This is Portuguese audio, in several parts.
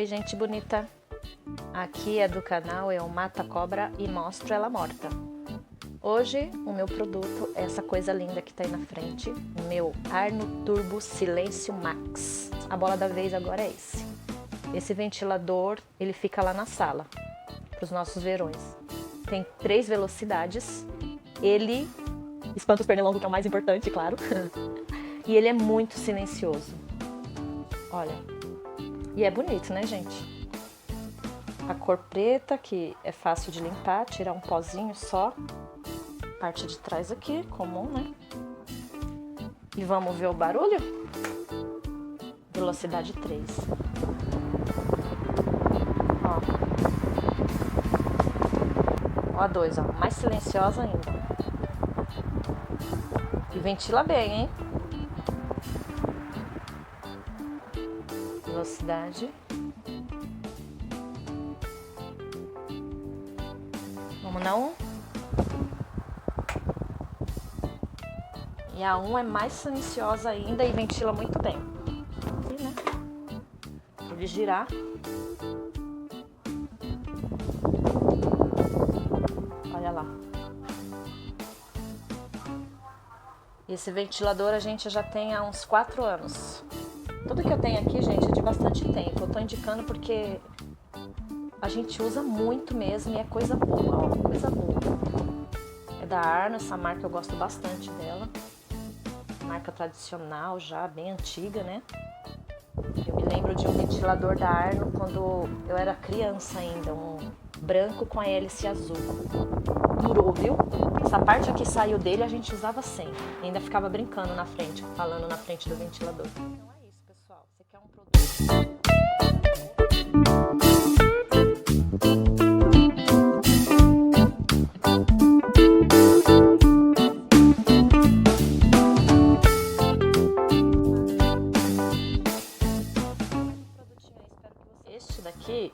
Oi, gente bonita! Aqui é do canal Eu Mato a Cobra e Mostro Ela Morta. Hoje o meu produto é essa coisa linda que tá aí na frente, o meu Arno Turbo Silêncio Max. A bola da vez agora é esse. Esse ventilador, ele fica lá na sala, para os nossos verões. Tem 3 velocidades, ele espanta os pernilongos, que é o mais importante, claro. E ele é muito silencioso. Olha, e é bonito, né, gente? A cor preta, que é fácil de limpar, tirar um pozinho só. Parte de trás aqui, comum, né? E vamos ver o barulho? Velocidade 3. Ó a 2, ó, mais silenciosa ainda. E ventila bem, hein? Velocidade. Vamos na 1. E a 1 é mais silenciosa ainda e ventila muito bem. Aqui, né? Ele girar. Olha lá. Esse ventilador a gente já tem há uns 4 anos. Tudo que eu tenho aqui, gente, é de bastante tempo. Eu tô indicando porque a gente usa muito mesmo e é coisa boa, ó, coisa boa. É da Arno, essa marca eu gosto bastante dela. Marca tradicional já, bem antiga, né? Eu me lembro de um ventilador da Arno quando eu era criança ainda, um branco com a hélice azul. Durou, viu? Essa parte aqui saiu dele, a gente usava sem. E ainda ficava brincando na frente, falando na frente do ventilador. Então é isso, pessoal. Você quer um produto? Este daqui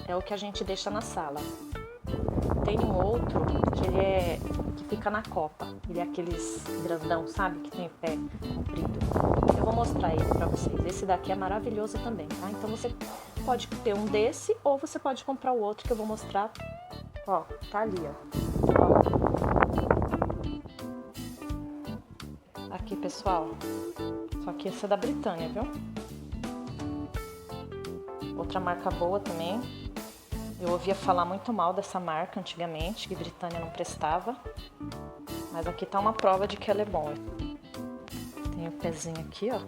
é o que a gente deixa na sala. Tem um outro que ele é que fica na copa. Ele é aqueles grandão, sabe? Que tem pé comprido. Eu vou mostrar ele pra vocês. Esse daqui é maravilhoso também, tá? Então você pode ter um desse ou você pode comprar o outro que eu vou mostrar. Ó, tá ali, ó. Aqui, pessoal. Só que esse é da Britânia, viu? Outra marca boa também. Eu ouvia falar muito mal dessa marca antigamente, que Britânia não prestava. Mas aqui tá uma prova de que ela é boa. Tem o pezinho aqui, ó.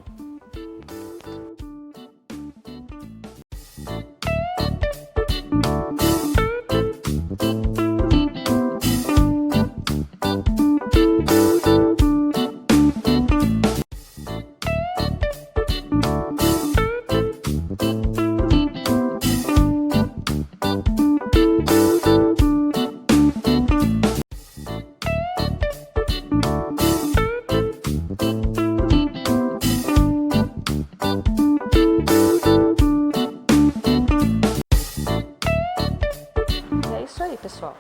É isso aí, pessoal.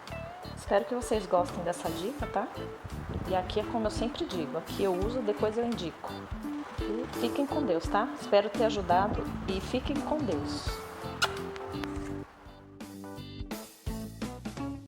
Espero que vocês gostem dessa dica, tá? E aqui é como eu sempre digo, aqui eu uso, depois eu indico. E fiquem com Deus, tá? Espero ter ajudado e fiquem com Deus.